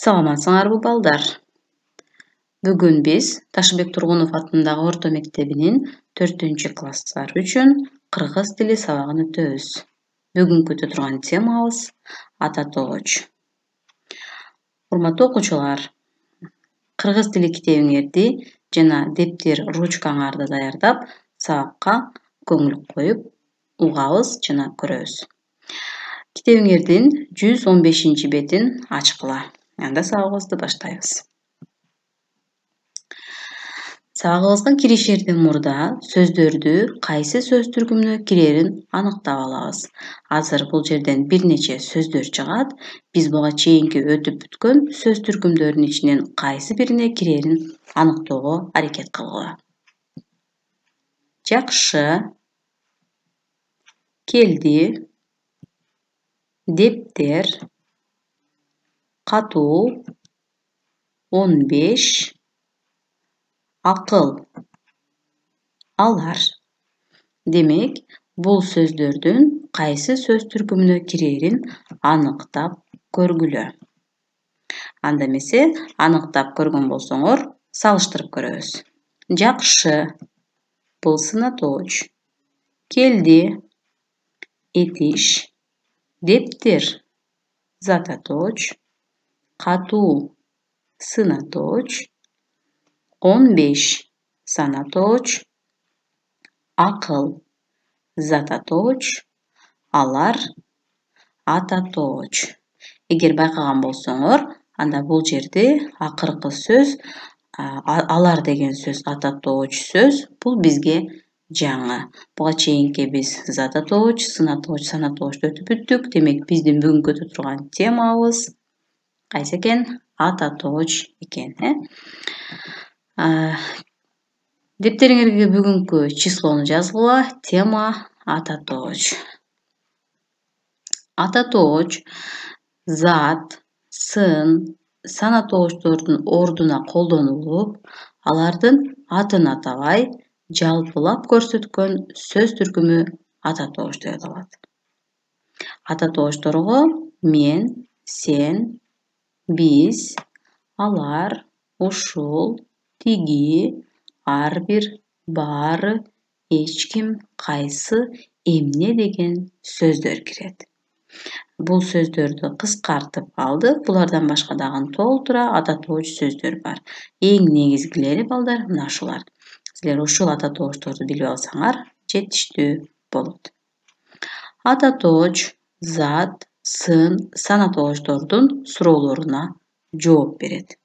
Саламатсыңарбы балдар? Бүгүн биз Ташбек Тургунов атындагы орто мектебинин 4-класстары үчүн кыргыз тили сабагын өтөбүз. Бүгүнкү өтө турган темабыз ата тооч. Урматтуу окуучулар, кыргыз тили китебиңерди жана дептер, ручкаңарды даярдап, сабакка көңүл коюп угабыз жана көрөбүз. Китебиңердин 115-бетин ачкыла. Анда сабагыбызды баштайбыз. Сабагыбызга киришерден мурда сөздөрдү кайсы сөз түркүмүнө кирерин аныктап алабыз. Азыр бул жерден бир нече сөздөр чыгат. Биз буга чейинки өтүп бүткөн сөз түркүмдөрүнүн ичинен кайсы бирине кирерин аныктоого аракет кылгыла. Жакшы, келди, дептер, катуу, 15, акыл, алар. Демек, бул сөздөрдүн кайсы сөз түркүмүнө кирерин аныктап көргүлө. Анда эмесе, аныктап көргөн болсоңор, салыштырып көрөбүз. Жакшы, бул сынатооч. Келди, этиш. Дептер, зататооч. Катуу, сынатооч. 15, санатооч. Акыл, зататооч. Алар, ататооч. Эгер байкаган болсоңор, анда бул жерде акыркы сөз алар деген сөз, ататооч сөз, бул бизге жаңы. Буга чейинки биз зататооч, сынатооч, санатоочту өтүп бүттүк. Демек, биздин бүгүнкү өтө турган темабыз кайсы экен? Ататооч экен. Дептериңерге бүгүнкү числону жазгыла. Тема ататооч. Ататооч зат, сын, санатоочтордун ордуна колдонулуп, алардын атын атабай, жалпылап көрсөткөн сөз түркүмү ататооч деп аталат. Ататоочторго мен, сен, биз, алар, ушул, тиги, ар бир, баары, эч ким, кайсы, эмне деген сөздөр кирет. Бул сөздөрдү кыскартып алдык. Булардан башка дагы толтура ататооч сөздөр бар. Эң негизгилери балдар мына ушулар. Силер ушул ататоочторду билип алсаңар, жетиштүү болот. Ататооч зат, сын, санатоочтордун суроолоруна жооп берет.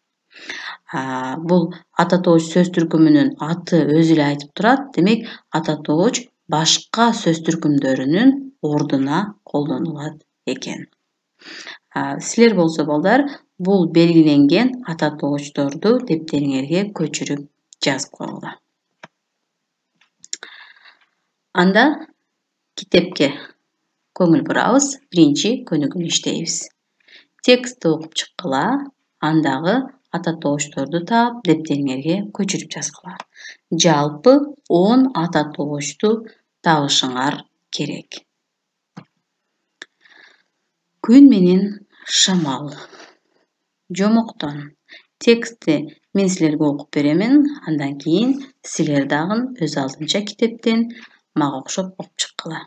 Бул ататооч сөз түркүмүнүн аты өзү эле айтып турат. Демек, ататооч башка сөз түркүмдөрүнүн ордуна колдонулат экен. Силер болсо балдар, бул белгиленген ататоочторду дептериңерге көчүрүп жазып койгула. Анда китепке көңүл бурабыз, биринчи көнүгүүнү иштейбиз. Текстти окуп чыккыла, андагы ататоочторду таап, дептериңерге көчүрүп жазгыла. Жалпы 10 ататоочту табышыңар керек. Күн менен шамал. Жомоктон. Текстти мен силерге окуп беремин, андан кийин силер дагы өз алдынча китептен мага окшоп окуп чыккыла.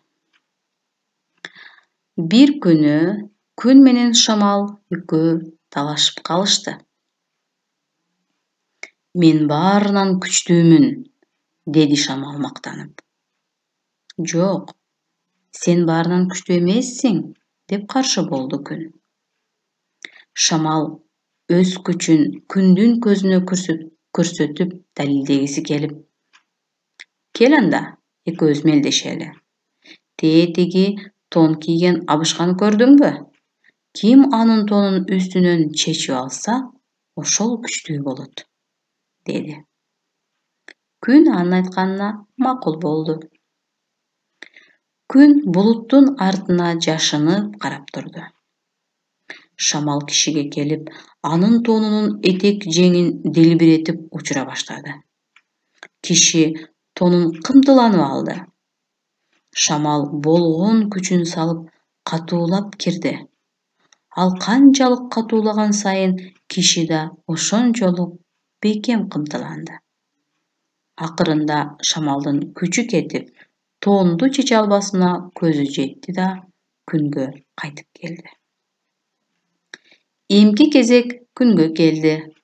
Бир күнү күн менен шамал экөө талашып калышты. Мен баарынан күчтүүмүн, деди шамал мактанып. Жок, сен баарынан күчтүү эмессиң, деп каршы болду күн. Шамал өз күчүн күндүн көзүнө көрсөтүп далилдегиси келип. Кел анда, экөөбүз мелдешели. Тетиги тон кийген абышканы көрдүңбү? Ким анын тонун үстүнөн чечип алса, ошол күчтүү болот, деди. Күн анын айтканына макул болду. Күн булуттун артына жашынып карап турду. Шамал кишиге келип, анын тонунун этек жеңин делбиретип учура баштады. Киши тонун кымтыланып алды. Шамал болгон күчүн салып катуулап кирди. Ал канчалык катуулаган сайын Kişi de oşonçoluk bekem kımtılandı. Akırında şamaldın küçük etip toondu çeçe albasına közü jetti da küngö kaytıp geldi. Emki kezek küngö geldi.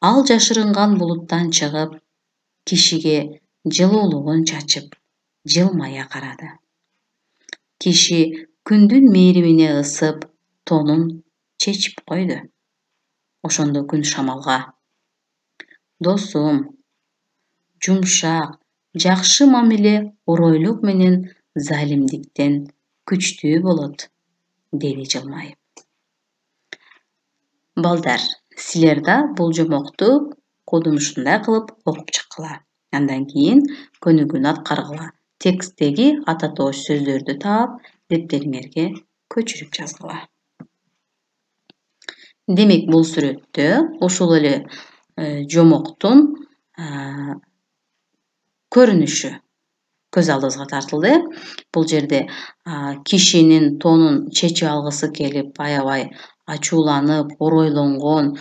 Al jaşırıngan buluttan çıgıp, kişige жылуулугун чачып, жылмая карады. Киши күндүн мээримине ысып, тонун чечип койду. Ошондо күн шамалга: "Досум, жумшак, жакшы мамиле оройлук менен залимдиктен күчтүү болот", деди жылмайып. Балдар, силер да бул жомокту кодумушундай кылып окуп чыккыла. Андан кийин көнүгүүнү аткаргыла. Тексттеги ата тоош сөздөрдү таап, дептериңерге көчүрүп жазгыла. Демек, бул сүрөттө ошол эле жомоктун көрүнүшү көз алдыбызга тартылды. Бул жерде кишинин тонун чечип алгысы келип, аябай ачууланып, оройлонгон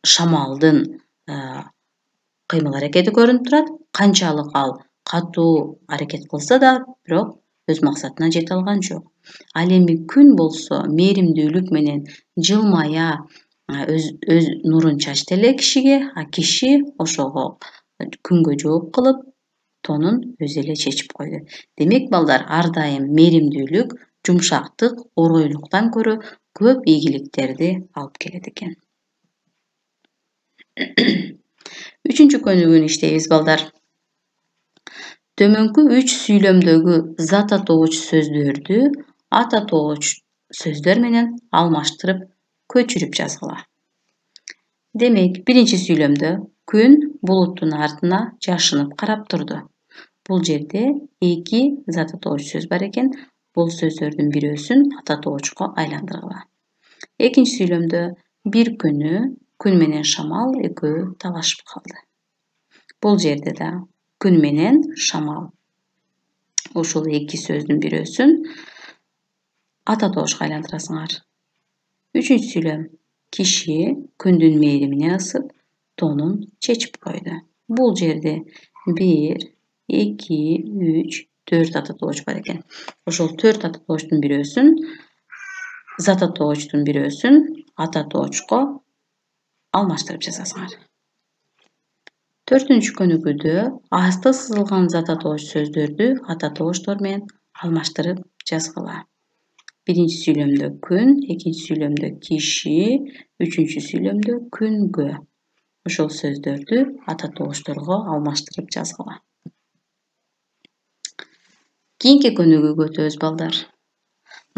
шамалдын кыймыл аракети көрүнүп турат. Канчалык ал катуу аракет кылса да, бирок өз максатына жете алган жок. Ал эми күн болсо мээримдүүлүк менен жылмая өз нурун чачты эле кишиге, а киши ошого күнгө жооп кылып, тонун өзү эле чечип койду. Демек, балдар, ар дайым мээримдүүлүк, жумшактык, оройлуктан көрө көп ийгиликтерди алып келет экен. Үчүнчү көнүгүүнү иштейбиз, балдар. Төмөнкү 3 сүйлөмдөгү зат атооч сөздөрдү ат атооч сөздөр менен алмаштырып, көчүрүп жазгыла. Демек, биринчи сүйлөмдө күн булуттун артына жашынып карап турду. Бул жерде 2 зат атооч сөз бар экен. Бул сөздөрдүн бирөөсүн ат атоочко айландыргыла. Экинчи сүйлөмдө бир күнү күн менен шамал экөө талашып калды. Бул жерде да күн менен шамал ушул 2 сөздүн бирөөсүн ат атоочко айландырасыңар. Үчүнчү сүйлөм: киши күндүн мээримине ысып, тонун чечип койду. Бул жерде 1, 2, 3, 4 ат атооч бар экен. Ошол 4 ат атоочтун бирөөсүн, зат атоочтун бирөөсүн ат атоочко алмаштырып жазасыңар. Төртүнчү көнүгүүдө асты сызылган зат атооч сөздөрдү ат атоочтор менен алмаштырып жазгыла. Биринчи сүйлөмдө күн, экинчи сүйлөмдө киши, үчүнчү сүйлөмдө күнгө. Ошол сөздөрдү ат атоочторго алмаштырып жазгыла. Кийинки көнүгүүгө өтөбүз, балдар.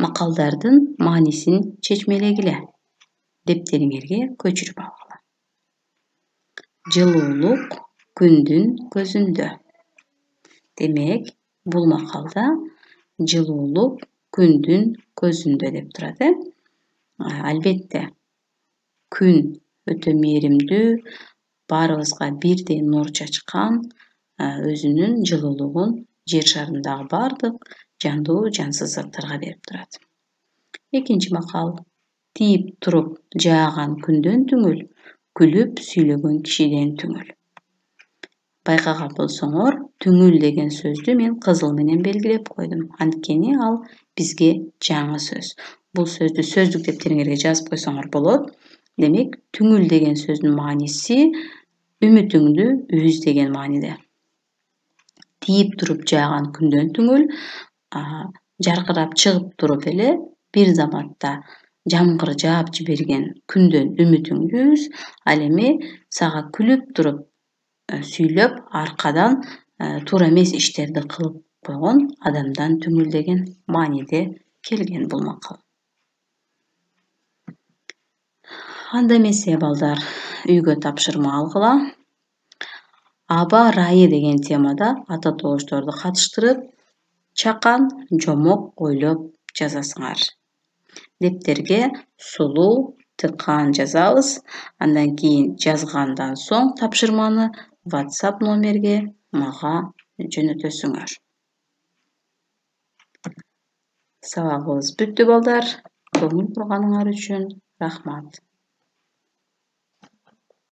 Макалдардын маанисин чечмелегиле. Дептериңерге көчүрүп алгыла. Жылуулук күндүн көзүндө. Демек, бул макалда жылуулук күндүн көзүндө деп турат. Албетте, күн өтө мээримдүү, баарыбызга бирдей нур чачкан, өзүнүн жылуулугун жер шарындагы бардык жандуу, жансыз заттарга берип турат. Экинчи макал: тийип туруп жааган күндөн түңүл, күлүп сүйлөгөн кишиден түңүл. Байкаган болсоңор, түңүл деген сөздү мен кызыл менен белгилеп койдум. Анткени ал бизге жаңы сөз. Бул сөздү сөздүк дептериңерге жазып койсоңор болот. Демек, түңүл деген сөздүн мааниси үмүтүңдү үз деген мааниде. Тийип туруп жааган күндөн түңүл, жаркырап чыгып туруп эле бир заматта жамгыр жаап жиберген күндөн үмүтүңдү үз, ал эми сага күлүп туруп сүйлөп, аркадан туура эмес иштерди кылып койгон адамдан түңүл деген мааниде келген бул макал. Анда эмесе, балдар, үйгө тапшырма алгыла. Аба ырайы деген темада ат атоочторду катыштырып, чакан, жомок ойлоп жазасыңар. Дептерге сулуу, тыккан жазабыз. Андан кийин жазгандан соң тапшырманы WhatsApp номерге мага жөнөтөсүңөр. Сабагыбыз бүттү, балдар. Көңүл бурганыңар үчүн рахмат.